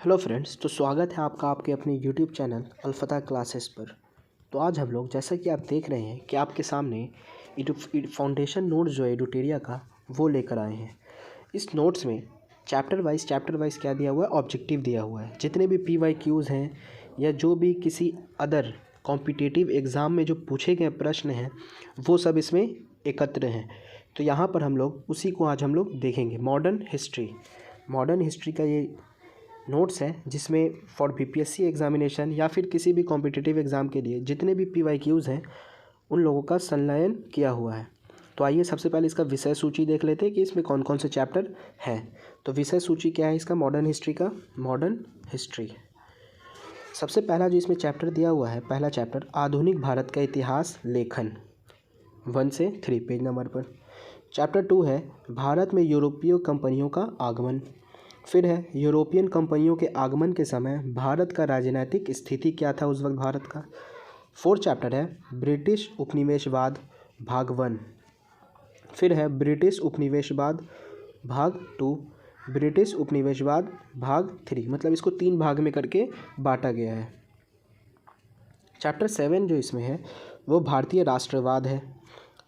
Hello friends, तो स्वागत है आपका आपके अपने यूट्यूब चैनल अलफ़ता क्लासेस पर। तो आज हम लोग जैसा कि आप देख रहे हैं कि आपके सामने फाउंडेशन नोट्स जो है एडुटेरिया का वो लेकर आए हैं। इस नोट्स में चैप्टर वाइज क्या दिया हुआ है, ऑब्जेक्टिव दिया हुआ है। जितने भी PYQs हैं या जो भी किसी अदर कॉम्पिटिटिव एग्ज़ाम में जो पूछे गए प्रश्न हैं वो सब इसमें एकत्र हैं। तो यहाँ पर हम लोग उसी को आज हम लोग देखेंगे। मॉडर्न हिस्ट्री का ये नोट्स है जिसमें फॉर BPSC एग्जामिनेशन या फिर किसी भी कॉम्पिटिटिव एग्ज़ाम के लिए जितने भी PYQs हैं उन लोगों का संलयन किया हुआ है। तो आइए सबसे पहले इसका विषय सूची देख लेते हैं कि इसमें कौन कौन से चैप्टर हैं। तो विषय सूची क्या है इसका, मॉडर्न हिस्ट्री। सबसे पहला जो इसमें चैप्टर दिया हुआ है, पहला चैप्टर आधुनिक भारत का इतिहास लेखन 1 से 3 पेज नंबर पर। चैप्टर 2 है भारत में यूरोपीय कंपनियों का आगमन। फिर है यूरोपियन कंपनियों के आगमन के समय भारत का राजनीतिक स्थिति क्या था उस वक्त भारत का। 4th चैप्टर है ब्रिटिश उपनिवेशवाद भाग 1। फिर है ब्रिटिश उपनिवेशवाद भाग 2, ब्रिटिश उपनिवेशवाद भाग 3। मतलब इसको 3 भाग में करके बांटा गया है। चैप्टर 7 जो इसमें है वो भारतीय राष्ट्रवाद है।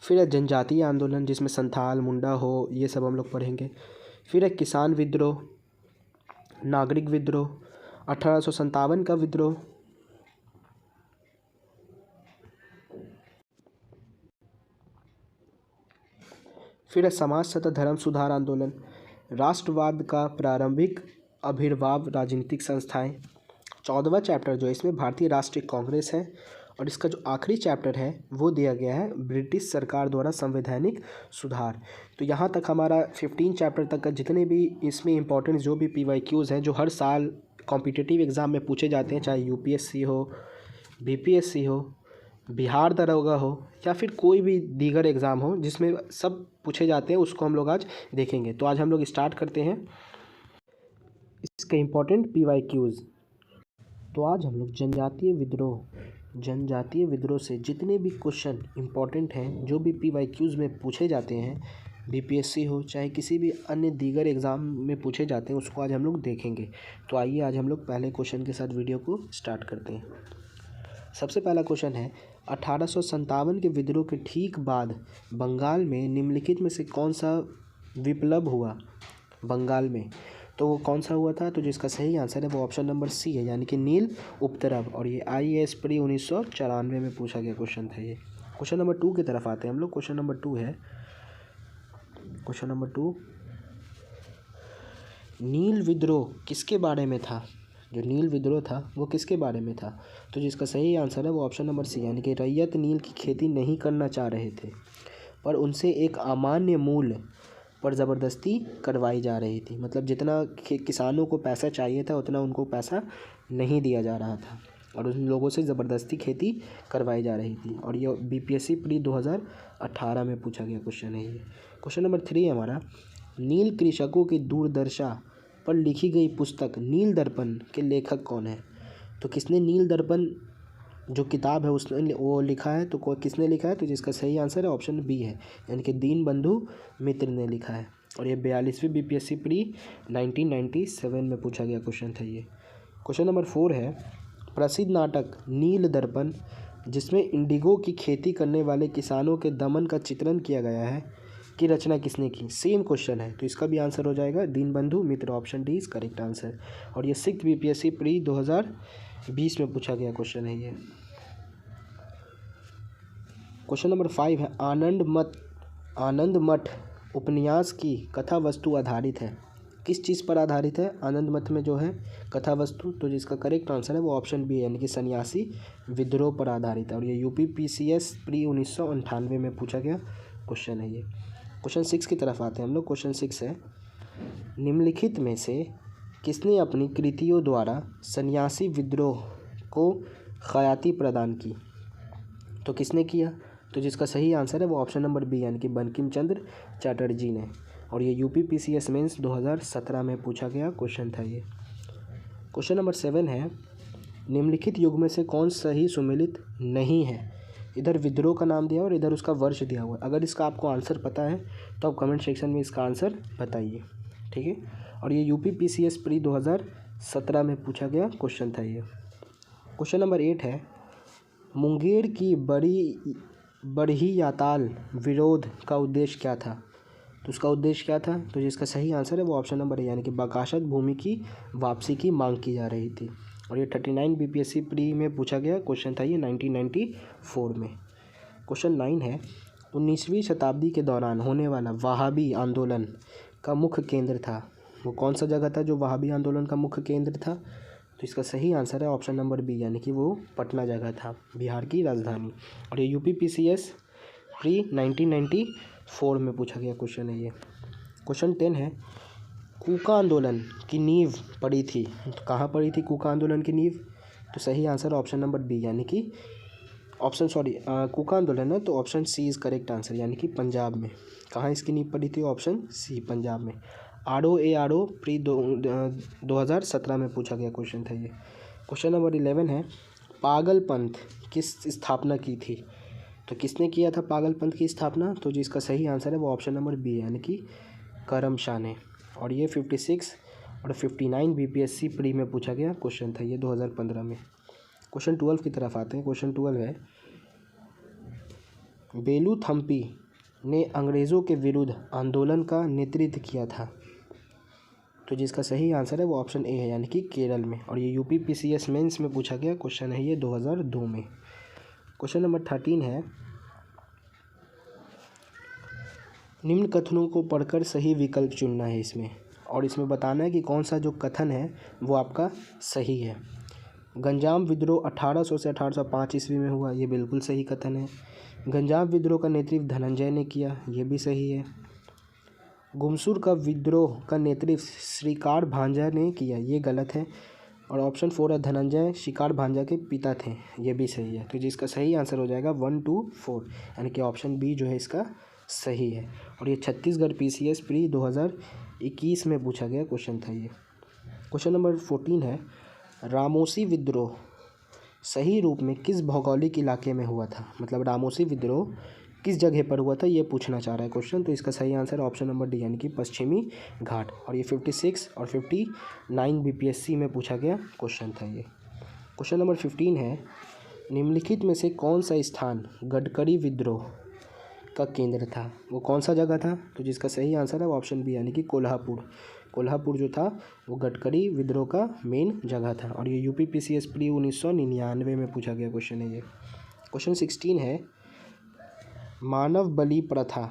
फिर है जनजातीय आंदोलन जिसमें संथाल, मुंडा हो, ये सब हम लोग पढ़ेंगे। फिर है किसान विद्रोह, नागरिक विद्रोह, 1857 का विद्रोह। फिर है समाज तथा धर्म सुधार आंदोलन, राष्ट्रवाद का प्रारंभिक आविर्भाव, राजनीतिक संस्थाएं। 14वां चैप्टर जो है इसमें भारतीय राष्ट्रीय कांग्रेस है। और इसका जो आखिरी चैप्टर है वो दिया गया है ब्रिटिश सरकार द्वारा संवैधानिक सुधार। तो यहाँ तक हमारा 15 चैप्टर तक का जितने भी इसमें इंपॉर्टेंट जो भी PYQs हैं जो हर साल कॉम्पिटिटिव एग्ज़ाम में पूछे जाते हैं, चाहे UPSC हो, BPSC हो, बिहार दरोगा हो या फिर कोई भी दीगर एग्ज़ाम हो जिसमें सब पूछे जाते हैं, उसको हम लोग आज देखेंगे। तो आज हम लोग स्टार्ट करते हैं इसके इम्पोर्टेंट PYQs। तो आज हम लोग जनजातीय विद्रोह से जितने भी क्वेश्चन इंपॉर्टेंट हैं जो भी PYQs में पूछे जाते हैं, BPSC हो चाहे किसी भी अन्य दीगर एग्ज़ाम में पूछे जाते हैं, उसको आज हम लोग देखेंगे। तो आइए आज हम लोग पहले क्वेश्चन के साथ वीडियो को स्टार्ट करते हैं। सबसे पहला क्वेश्चन है 1857 के विद्रोह के ठीक बाद बंगाल में निम्नलिखित में से कौन सा विप्लव हुआ बंगाल में। तो वो कौन सा हुआ था, तो जिसका सही आंसर है वो ऑप्शन नंबर सी है, यानी कि नील उपद्रव। और ये IAS प्री 1994 में पूछा गया क्वेश्चन था ये। क्वेश्चन नंबर 2 की तरफ आते हैं हम लोग। क्वेश्चन नंबर 2 नील विद्रोह किसके बारे में था। जो नील विद्रोह था वो किसके बारे में था, तो जिसका सही आंसर है वो ऑप्शन नंबर सी, यानी कि रैयत नील की खेती नहीं करना चाह रहे थे पर उनसे एक अमान्य मूल्य पर ज़बरदस्ती करवाई जा रही थी। मतलब जितना किसानों को पैसा चाहिए था उतना उनको पैसा नहीं दिया जा रहा था और उन लोगों से ज़बरदस्ती खेती करवाई जा रही थी। और ये BPSC प्री 2018 में पूछा गया क्वेश्चन है ये। क्वेश्चन नंबर 3 हमारा, नील कृषकों की दुर्दशा पर लिखी गई पुस्तक नील दर्पण के लेखक कौन है। तो किसने नील दर्पण जो किताब है उसने वो लिखा है, तो किसने लिखा है, तो जिसका सही आंसर है ऑप्शन बी है, यानी कि दीनबंधु मित्र ने लिखा है। और ये 42वीं BPSC प्री 1997 में पूछा गया क्वेश्चन था ये। क्वेश्चन नंबर 4 है प्रसिद्ध नाटक नील दर्पण जिसमें इंडिगो की खेती करने वाले किसानों के दमन का चित्रण किया गया है की रचना किसने की। सेम क्वेश्चन है तो इसका भी आंसर हो जाएगा Dinbandhu Mitra, option D is correct answer. और ये 6th BPSC प्री 2020 में पूछा गया क्वेश्चन है ये। क्वेश्चन नंबर 5 है आनंद मठ उपन्यास की कथा वस्तु आधारित है। किस चीज़ पर आधारित है आनंद मठ में जो है कथा वस्तु, तो जिसका करेक्ट आंसर है वो ऑप्शन बी है, यानी कि सन्यासी विद्रोह पर आधारित है। और ये UP PCS प्री 1998 में पूछा गया क्वेश्चन है ये। क्वेश्चन 6 की तरफ आते हैं हम लोग। क्वेश्चन 6 है निम्नलिखित में से किसने अपनी कृतियों द्वारा सन्यासी विद्रोह को ख्याति प्रदान की। तो किसने किया, तो जिसका सही आंसर है वो ऑप्शन नंबर बी, यानी कि बंकिम चंद्र चटर्जी ने। और ये UP PCS मेंस 2017 में पूछा गया क्वेश्चन था ये। क्वेश्चन नंबर 7 है निम्नलिखित युग में से कौन सही सुमेलित नहीं है। इधर विद्रोह का नाम दिया और इधर उसका वर्ष दिया हुआ है। अगर इसका आपको आंसर पता है तो आप कमेंट सेक्शन में इसका आंसर बताइए, ठीक है। और ये UP PCS प्री 2017 में पूछा गया क्वेश्चन था ये। क्वेश्चन नंबर 8 है, मुंगेर की बरही याताल विरोध का उद्देश्य क्या था? तो उसका उद्देश्य क्या था? तो जिसका सही आंसर है वो ऑप्शन नंबर है, यानी कि बकाशत भूमि की वापसी की मांग की जा रही थी। और ये 39 बीपीएससी प्री में पूछा गया क्वेश्चन था ये 1994 में। क्वेश्चन 9 है, 19वीं शताब्दी के दौरान होने वाला वहाबी आंदोलन का मुख्य केंद्र था। वो कौन सा जगह था जो वहाबी आंदोलन का मुख्य केंद्र था? तो इसका सही आंसर है ऑप्शन नंबर बी, यानी कि वो पटना जगह था, बिहार की राजधानी। और ये यूपीपीसीएस प्री 1994 में पूछा गया क्वेश्चन है ये। क्वेश्चन 10 है, कूका आंदोलन की नींव पड़ी थी। तो कहाँ पड़ी थी कूका आंदोलन की नींव? तो सही आंसर ऑप्शन नंबर बी, यानी कि कूका आंदोलन है तो option C is correct answer, यानी कि पंजाब में। कहाँ इसकी नींव पड़ी थी? ऑप्शन सी, पंजाब में। आर ओ प्री 2017 में पूछा गया क्वेश्चन था ये। क्वेश्चन नंबर 11 है, पागलपंथ किस स्थापना की थी? तो किसने किया था पागलपंथ की स्थापना? तो जिसका सही आंसर है वो ऑप्शन नंबर बी, यानी कि करम शाह ने। और ये 56 और 59 बीपीएससी प्री में पूछा गया क्वेश्चन था ये 2015 में। क्वेश्चन 12 की तरफ आते हैं। क्वेश्चन 12 है, बेलूथम्पी ने अंग्रेज़ों के विरुद्ध आंदोलन का नेतृत्व किया था। तो जिसका सही आंसर है वो ऑप्शन ए है, यानी कि केरल में। और ये यूपीपीसीएस मेंस में पूछा गया क्वेश्चन है ये 2002 में। क्वेश्चन नंबर 13 है, निम्न कथनों को पढ़कर सही विकल्प चुनना है इसमें, और इसमें बताना है कि कौन सा जो कथन है वो आपका सही है। गंजाम विद्रोह 1800 से 1805 ईस्वी में हुआ, ये बिल्कुल सही कथन है। गंजाम विद्रोह का नेतृत्व धनंजय ने किया, ये भी सही है। गुमसुर का विद्रोह का नेतृत्व श्रीकार भांजा ने किया, ये गलत है। और ऑप्शन 4 है, धनंजय शिकार भांजा के पिता थे, ये भी सही है। तो जिसका सही आंसर हो जाएगा 1, 2, 4, यानी कि ऑप्शन बी जो है इसका सही है। और ये छत्तीसगढ़ पीसीएस प्री 2021 में पूछा गया क्वेश्चन था ये। क्वेश्चन नंबर 14 है, रामोसी विद्रोह सही रूप में किस भौगोलिक इलाके में हुआ था? मतलब रामोसी विद्रोह किस जगह पर हुआ था ये पूछना चाह रहा है क्वेश्चन। तो इसका सही आंसर ऑप्शन नंबर डी, यानी कि पश्चिमी घाट। और ये 56 और 59 बीपीएससी में पूछा गया क्वेश्चन था ये। क्वेश्चन नंबर 15 है, निम्नलिखित में से कौन सा स्थान गडकरी विद्रोह का केंद्र था? वो कौन सा जगह था? तो जिसका सही आंसर है वो ऑप्शन बी, यानी कि कोल्हापुर। कोल्हापुर जो था वो गडकरी विद्रोह का मेन जगह था। और ये यूपीपीसीएस प्री 1999 में पूछा गया क्वेश्चन है ये। क्वेश्चन 16 है, मानव बलि प्रथा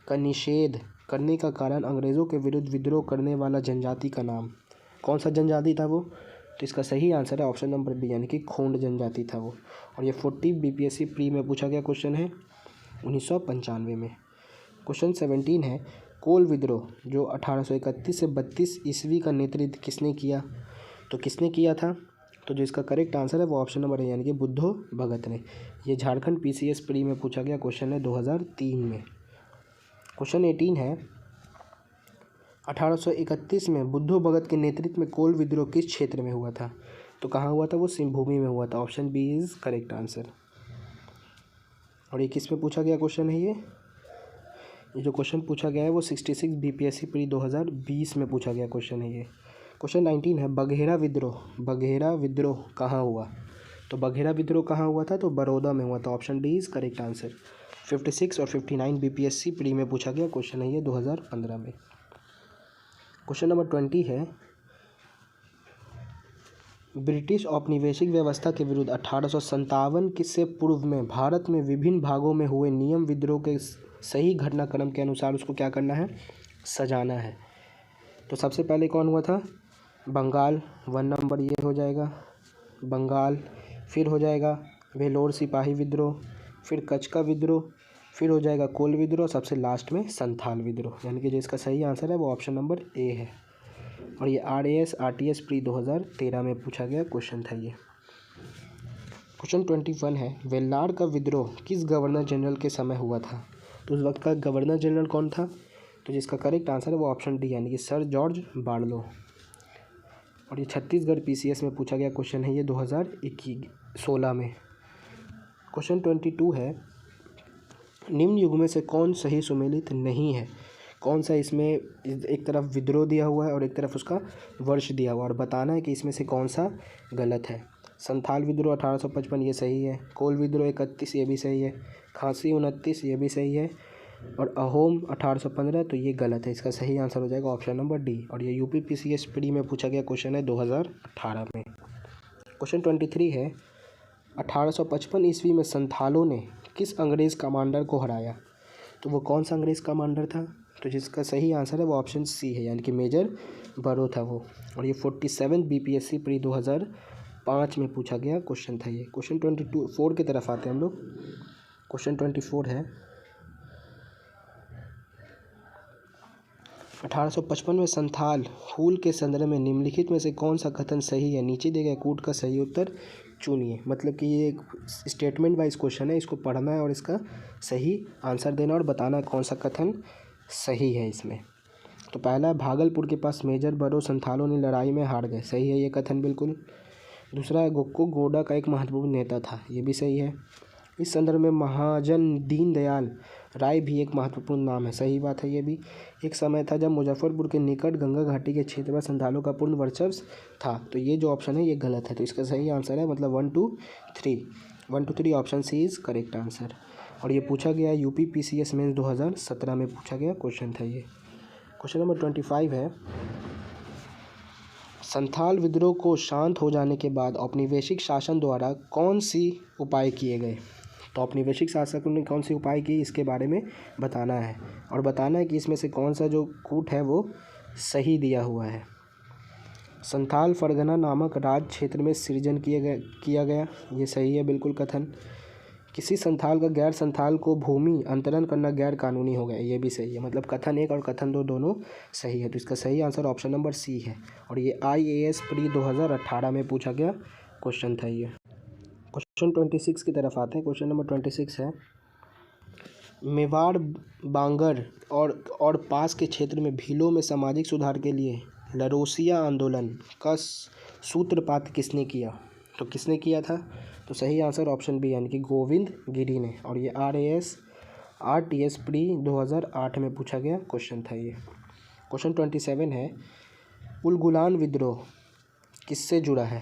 का निषेध करने का कारण अंग्रेज़ों के विरुद्ध विद्रोह करने वाला जनजाति का नाम? कौन सा जनजाति था वो? तो इसका सही आंसर है ऑप्शन नंबर बी, यानी कि खोंड जनजाति था वो। और ये 40 बीपीएससी प्री में पूछा गया क्वेश्चन है 1995 में। क्वेश्चन 17 है, कोल विद्रोह जो 1831 से 32 ईस्वी का नेतृत्व किसने किया? तो किसने किया था? तो जो इसका करेक्ट आंसर है वो ऑप्शन नंबर है, यानी कि बुद्धो भगत ने। ये झारखंड पीसीएस प्री में पूछा गया क्वेश्चन है 2003 में। क्वेश्चन 18 है, 1831 में बुद्धो भगत के नेतृत्व में कोल विद्रोह किस क्षेत्र में हुआ था? तो कहाँ हुआ था? वो सिंहभूमि में हुआ था। Option B is correct answer. और ये किस में पूछा गया क्वेश्चन है ये जो क्वेश्चन पूछा गया है वो 66 बीपीएससी प्री 2020 में पूछा गया क्वेश्चन है ये। क्वेश्चन 19 है, बघेरा विद्रोह कहाँ हुआ? तो बघेरा विद्रोह कहाँ हुआ था? तो बड़ौदा में हुआ था। Option D is correct answer. 56 और 59 बीपीएससी प्री में पूछा गया क्वेश्चन है ये 2015 में। क्वेश्चन नंबर 20 है, ब्रिटिश औपनिवेशिक व्यवस्था के विरुद्ध 1857 से पूर्व में भारत में विभिन्न भागों में हुए नियम विद्रोह के सही घटनाक्रम के अनुसार उसको क्या करना है? सजाना है। तो सबसे पहले कौन हुआ था? बंगाल, 1 नंबर ये हो जाएगा बंगाल। फिर हो जाएगा वेलोर सिपाही विद्रोह, फिर कच्छ का विद्रोह, फिर हो जाएगा कोल विद्रोह, सबसे लास्ट में संथाल विद्रोह, यानी कि जिसका सही आंसर है वो ऑप्शन नंबर ए है। और ये आरटीएस प्री 2013 में पूछा गया क्वेश्चन था ये। क्वेश्चन 21 है, वेल्लार का विद्रोह किस गवर्नर जनरल के समय हुआ था? तो उस वक्त का गवर्नर जनरल कौन था? तो जिसका करेक्ट आंसर है वो ऑप्शन डी, यानी कि सर जॉर्ज बार्लो। और ये छत्तीसगढ़ पीसीएस में पूछा गया क्वेश्चन है ये 2016 में। क्वेश्चन 22 है, निम्न युग में से कौन सही सुमेलित नहीं है? कौन सा इसमें एक तरफ विद्रोह दिया हुआ है और एक तरफ उसका वर्ष दिया हुआ है, और बताना है कि इसमें से कौन सा गलत है। संथाल विद्रोह 1855 ये सही है, कोल विद्रोह 31 ये भी सही है, खांसी 29 ये भी सही है, और अहोम 1815 तो ये गलत है। इसका सही आंसर हो जाएगा ऑप्शन नंबर डी। और ये यूपीपीसीएस प्री में पूछा गया क्वेश्चन है 2018 में। क्वेश्चन 23 है, 1855 ईस्वी में संथालों ने किस अंग्रेज़ कमांडर को हराया? तो वो कौन सा अंग्रेज़ कमांडर था? तो जिसका सही आंसर है वो ऑप्शन सी है, यानी कि मेजर बरो था वो। और ये 47 बीपीएससी प्री 2005 में पूछा गया क्वेश्चन था ये। क्वेश्चन 24 की तरफ आते हैं हम लोग। क्वेश्चन 24 है, 1855 में संथाल हूल के संदर्भ में निम्नलिखित में से कौन सा कथन सही है? नीचे दिए गए कूट का सही उत्तर चुनिए। मतलब कि ये एक स्टेटमेंट वाइज क्वेश्चन है, इसको पढ़ना है और इसका सही आंसर देना और बताना कौन सा कथन सही है इसमें। तो पहला, भागलपुर के पास मेजर बरो संथालों ने लड़ाई में हार गए, सही है ये कथन बिल्कुल। दूसरा, गोक्को गोडा का एक महत्वपूर्ण नेता था, ये भी सही है। इस संदर्भ में महाजन दीनदयाल राय भी एक महत्वपूर्ण नाम है, सही बात है ये भी। एक समय था जब मुजफ्फरपुर के निकट गंगा घाटी के क्षेत्र में संथालों का पूर्ण वर्चस्व था, तो ये जो ऑप्शन है ये गलत है। तो इसका सही आंसर है मतलब 1 2 3 option C is correct answer. और ये पूछा गया यूपीपीसीएस मेंस 2017 में पूछा गया क्वेश्चन था ये। क्वेश्चन नंबर 25 है, संथाल विद्रोह को शांत हो जाने के बाद औपनिवेशिक शासन द्वारा कौन सी उपाय किए गए? तो औपनिवेशिक शासकों ने कौन सी उपाय की इसके बारे में बताना है, और बताना है कि इसमें से कौन सा जो कूट है वो सही दिया हुआ है। संथाल फरगना नामक राज्य क्षेत्र में सृजन किया गया, ये सही है बिल्कुल कथन। किसी संथाल का गैर संथाल को भूमि अंतरण करना गैर कानूनी हो गया, ये भी सही है। मतलब कथन 1 और कथन 2 दोनों सही है। तो इसका सही आंसर ऑप्शन नंबर सी है। और ये IAS प्री 2018 में पूछा गया क्वेश्चन था ये। क्वेश्चन 26 की तरफ आते हैं। क्वेश्चन नंबर 26 है, मेवाड़ बांगर और पास के क्षेत्र में भीलों में सामाजिक सुधार के लिए लरोसिया आंदोलन का सूत्रपात किसने किया? तो किसने किया था? तो सही आंसर ऑप्शन बी, यानी कि गोविंद गिरी ने। और ये RTS प्री 2008 में पूछा गया क्वेश्चन था ये। क्वेश्चन 27 है, उलगुलान विद्रोह किससे जुड़ा है?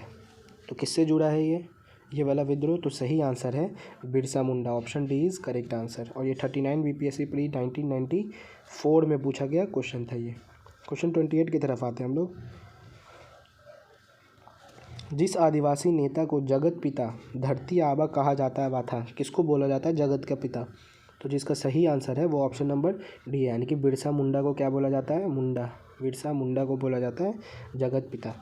तो किससे जुड़ा है ये वाला विद्रोह? तो सही आंसर है Birsa Munda, option D is correct answer. और ये 39 बीपीएससी प्री 1994 में पूछा गया क्वेश्चन था ये। क्वेश्चन 28 की तरफ आते हैं हम लोग। जिस आदिवासी नेता को जगत पिता धरती आबा कहा जाता है वह था, किसको बोला जाता है जगत का पिता? तो जिसका सही आंसर है वो ऑप्शन नंबर डी है, यानी कि बिरसा मुंडा को क्या बोला जाता है? बिरसा मुंडा को बोला जाता है जगत पिता।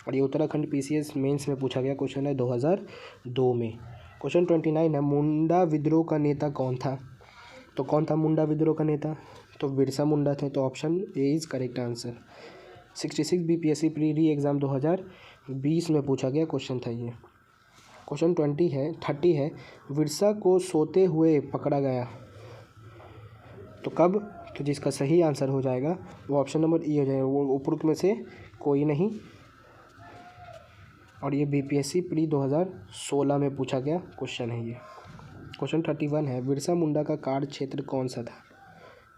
और ये उत्तराखंड PCS मेंस में पूछा गया क्वेश्चन है 2002 में। क्वेश्चन 29 है, मुंडा विद्रोह का नेता कौन था? तो कौन था मुंडा विद्रोह का नेता? तो बिरसा मुंडा थे, तो option A is correct answer. 66 BPSC pre री एग्ज़ाम 2020 में पूछा गया क्वेश्चन था ये। क्वेश्चन 30 है, विरसा को सोते हुए पकड़ा गया, तो कब? तो जिसका सही आंसर हो जाएगा वो ऑप्शन नंबर ई हो जाएगा, वो उपरोक्त में से कोई नहीं। और ये बीपीएससी प्री 2016 में पूछा गया क्वेश्चन है ये। क्वेश्चन 31 है, बिरसा मुंडा का कार्य क्षेत्र कौन सा था?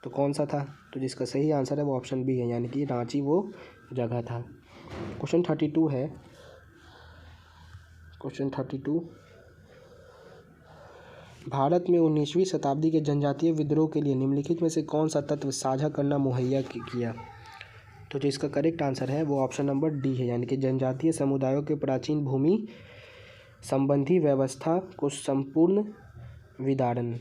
तो कौन सा था? तो जिसका सही आंसर है वो ऑप्शन बी है, यानी कि रांची वो जगह था। क्वेश्चन 32 है, क्वेश्चन 32, भारत में 19वीं शताब्दी के जनजातीय विद्रोह के लिए निम्नलिखित में से कौन सा तत्व साझा करना मुहैया किया? तो जो इसका करेक्ट आंसर है वो ऑप्शन नंबर डी है, यानी कि जनजातीय समुदायों के प्राचीन भूमि संबंधी व्यवस्था को संपूर्ण विदारण।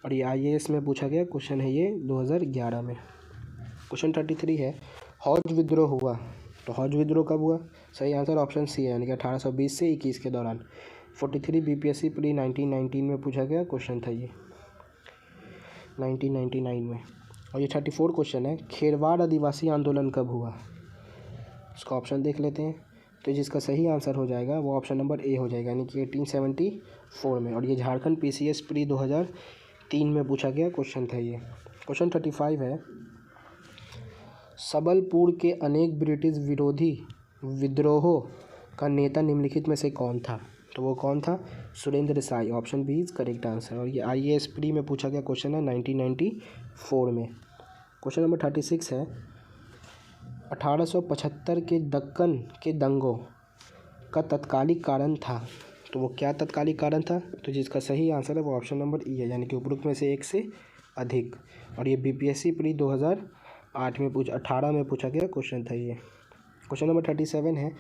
और ये IAS में पूछा गया क्वेश्चन है ये 2011 में। क्वेश्चन 33 है, हौज विद्रोह हुआ, तो हौज विद्रोह कब हुआ? सही आंसर ऑप्शन सी है, यानी कि 1820 से 21 के दौरान। 43 बीपीएससी प्री 1919 में पूछा गया क्वेश्चन था ये, 1999 में। और ये 34 क्वेश्चन है, खेरवाड़ आदिवासी आंदोलन कब हुआ? इसका ऑप्शन देख लेते हैं। तो जिसका सही आंसर हो जाएगा वो ऑप्शन नंबर ए हो जाएगा, यानी कि 1874 में। और ये झारखंड PCS प्री 2003 में पूछा गया क्वेश्चन था ये। क्वेश्चन 35 है, सबलपुर के अनेक ब्रिटिश विरोधी विद्रोहों का नेता निम्नलिखित में से कौन था? तो वो कौन था? Surendra Sai, option B is correct answer. और ये IAS प्री में पूछा गया क्वेश्चन है 1994 में। क्वेश्चन नंबर 36 है 1875 के दक्कन के दंगों का तत्कालिक कारण था। तो वो क्या तत्कालिक कारण था? तो जिसका सही आंसर है वो ऑप्शन नंबर ई है, यानी कि उपरोक्त में से एक से अधिक। और ये बीपीएससी प्री 2008 में 18 में पूछा गया क्वेश्चन था ये। क्वेश्चन नंबर 37 है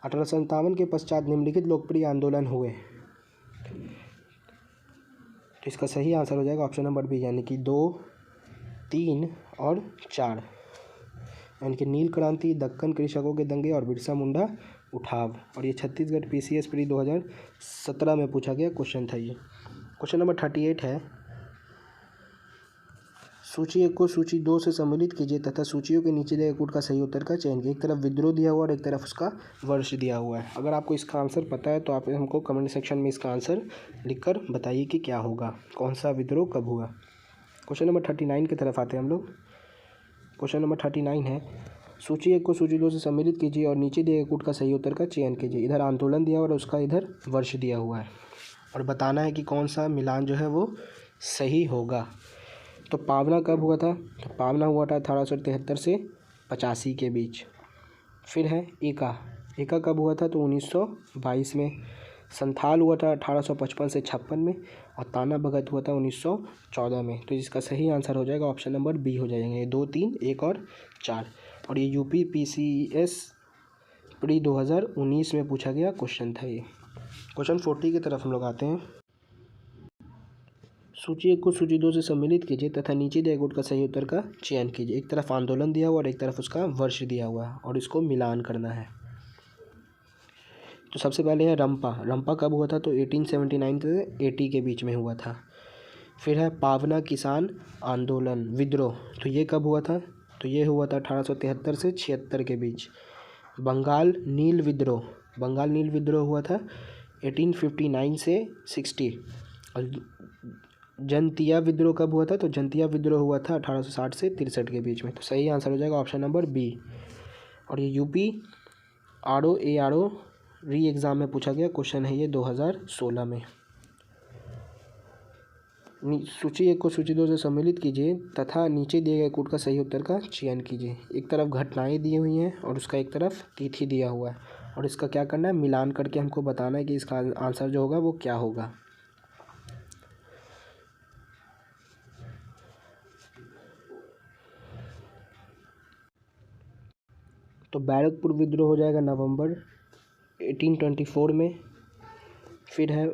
1857 के पश्चात निम्नलिखित लोकप्रिय आंदोलन हुए। तो इसका सही आंसर हो जाएगा ऑप्शन नंबर बी, यानी कि 2, 3 और 4, यानी कि नील क्रांति, दक्कन कृषकों के दंगे और बिरसा मुंडा उठाव। और ये छत्तीसगढ़ पीसीएस प्री 2017 में पूछा गया क्वेश्चन था ये। क्वेश्चन नंबर 38 है सूची 1 को सूची 2 से सम्मिलित कीजिए तथा सूचियों के नीचे दिए कूट का सही उत्तर का चयन कीजिए। एक तरफ विद्रोह दिया हुआ और एक तरफ उसका वर्ष दिया हुआ है। अगर आपको इसका आंसर पता है तो आप हमको कमेंट सेक्शन में इसका आंसर लिखकर बताइए कि क्या होगा, कौन सा विद्रोह कब हुआ। क्वेश्चन नंबर 39 की तरफ आते हैं हम लोग। क्वेश्चन नंबर 39 है सूची 1 को सूची 2 से सम्मिलित कीजिए और नीचे दिए कूट का सही उत्तर का चयन कीजिए। इधर आंदोलन दिया हुआ और उसका इधर वर्ष दिया हुआ है और बताना है कि कौन सा मिलान जो है वो सही होगा। तो पावना कब हुआ था? तो पावना हुआ था 1873 से 85 के बीच। फिर है एका कब हुआ था? तो 1922 में। संथाल हुआ था 1855 से 56 में और ताना भगत हुआ था 1914 में। तो इसका सही आंसर हो जाएगा ऑप्शन नंबर बी हो जाएंगे 2, 3, 1 और 4। और ये यूपी पीसीएस प्री 2019 में पूछा गया क्वेश्चन था ये। क्वेश्चन 40 की तरफ हम लोग आते हैं। सूची 1 को सूची 2 से सम्मिलित कीजिए तथा नीचे दिए गुट का सही उत्तर का चयन कीजिए। एक तरफ आंदोलन दिया हुआ और एक तरफ उसका वर्ष दिया हुआ है और इसको मिलान करना है। तो सबसे पहले है रंपा कब हुआ था? तो 1879 से 80 के बीच में हुआ था। फिर है पावना किसान आंदोलन विद्रोह, तो ये कब हुआ था? तो ये हुआ था 1873 से 76 के बीच। बंगाल नील विद्रोह हुआ था 1859 से 60। और जनतिया विद्रोह कब हुआ था? तो जनतिया विद्रोह हुआ था 1860 से 63 के बीच में। तो सही आंसर हो जाएगा ऑप्शन नंबर बी। और ये यूपी आरओ री एग्ज़ाम में पूछा गया क्वेश्चन है ये 2016 में। सूची 1 को सूची 2 से सम्मिलित कीजिए तथा नीचे दिए गए कूट का सही उत्तर का चयन कीजिए। एक तरफ घटनाएं दी हुई हैं और उसका एक तरफ तिथि दिया हुआ है और इसका क्या करना है, मिलान करके हमको बताना है कि इसका आंसर जो होगा वो क्या होगा। तो बैरकपुर विद्रोह हो जाएगा नवंबर 1824 में। फिर है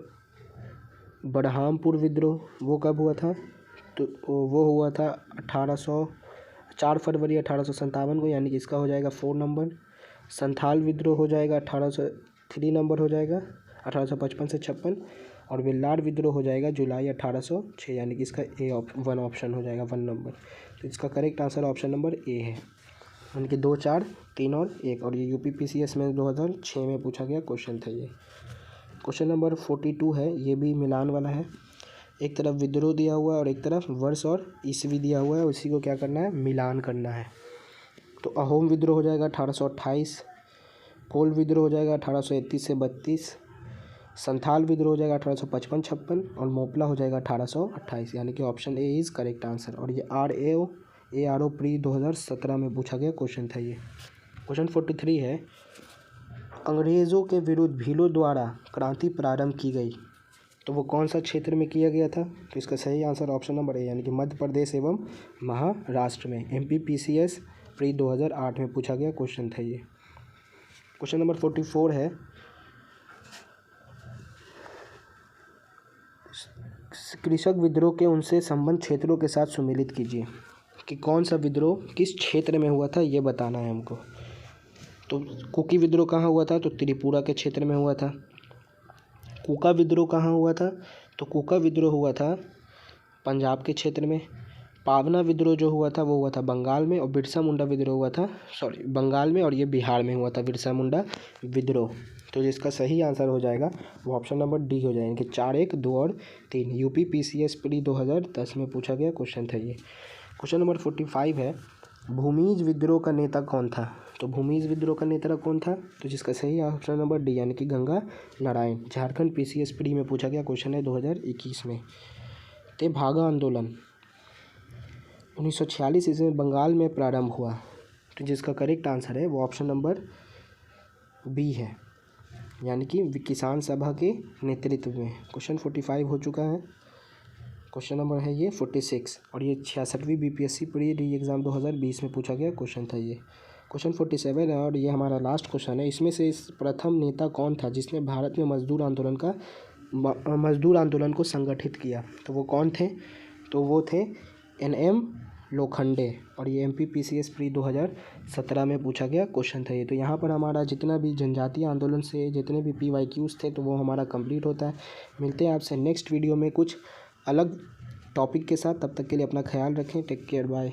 बड़हामपुर विद्रोह, वो कब हुआ था? तो वो हुआ था 4 फरवरी 1857 को, यानी कि इसका हो जाएगा 4 नंबर। संथाल विद्रोह हो जाएगा 3 नंबर हो जाएगा 1855 से 56। और वेल्लार विद्रोह हो जाएगा जुलाई 1806, यानी कि इसका वन ऑप्शन हो जाएगा 1 नंबर। तो इसका correct answer option number A है, यानी कि 2, 4, 3 और 1। और ये यूपी पीसीएस में 2006 में पूछा गया क्वेश्चन था ये। क्वेश्चन नंबर 42 है, ये भी मिलान वाला है। एक तरफ विद्रोह दिया हुआ है और एक तरफ वर्ष और ईस्वी दिया हुआ है, उसी को क्या करना है, मिलान करना है। तो अहोम विद्रोह हो जाएगा 1828, कोल विद्रोह हो जाएगा 1831 से 32, संथाल विद्रोह हो जाएगा 1855-56 और मोपला हो जाएगा 1828, यानी कि option A is correct answer. और ये आरओ प्री 2017 में पूछा गया क्वेश्चन था ये। क्वेश्चन 43 है, अंग्रेज़ों के विरुद्ध भीलों द्वारा क्रांति प्रारंभ की गई, तो वो कौन सा क्षेत्र में किया गया था? तो इसका सही आंसर ऑप्शन नंबर ए, यानी कि मध्य प्रदेश एवं महाराष्ट्र में। एमपीपीसीएस प्री 2008 में पूछा गया क्वेश्चन था ये। क्वेश्चन नंबर 44 है, कृषक विद्रोह के उनसे संबंध क्षेत्रों के साथ सुमेलित कीजिए। कि कौन सा विद्रोह किस क्षेत्र में हुआ था ये बताना है हमको। तो कुकी विद्रोह कहाँ हुआ था? तो त्रिपुरा के क्षेत्र में हुआ था। कुका विद्रोह कहाँ हुआ था? तो कुका विद्रोह हुआ था पंजाब के क्षेत्र में। पावना विद्रोह जो हुआ था वो हुआ था बंगाल में। और बिरसा मुंडा विद्रोह हुआ था बंगाल में, और ये बिहार में हुआ था बिरसा मुंडा विद्रोह। तो जिसका सही आंसर हो जाएगा वो ऑप्शन नंबर डी हो जाएगा कि 4, 1, 2 और 3। यूपी पीसीएस प्री 2010 में पूछा गया क्वेश्चन था ये। क्वेश्चन नंबर 45 है, भूमिज विद्रोह का नेता कौन था? तो भूमिज विद्रोह का नेता कौन था? तो जिसका सही ऑप्शन नंबर डी, यानी कि गंगा नारायण। झारखंड पीसीएस प्री में पूछा गया क्वेश्चन है 2021 में। ते भागा आंदोलन 1946 ईस्वी में बंगाल में प्रारंभ हुआ। तो जिसका करेक्ट आंसर है वो ऑप्शन नंबर बी है, यानी कि किसान सभा के नेतृत्व में। क्वेश्चन 45 हो चुका है। क्वेश्चन नंबर है ये 46 और ये 66वीं बीपीएससी प्री री एग्ज़ाम 2020 में पूछा गया क्वेश्चन था ये। क्वेश्चन 47 है और ये हमारा लास्ट क्वेश्चन है। इसमें से इस प्रथम नेता कौन था जिसने भारत में मजदूर आंदोलन को संगठित किया? तो वो कौन थे? तो वो थे NM लोखंडे और ये MPPCS प्री 2017 में पूछा गया क्वेश्चन था ये। तो यहाँ पर हमारा जितना भी जनजातीय आंदोलन से जितने भी PYQs थे तो वो हमारा कंप्लीट होता है। मिलते हैं आपसे नेक्स्ट वीडियो में कुछ अलग टॉपिक के साथ। तब तक के लिए अपना ख्याल रखें। Take care, bye.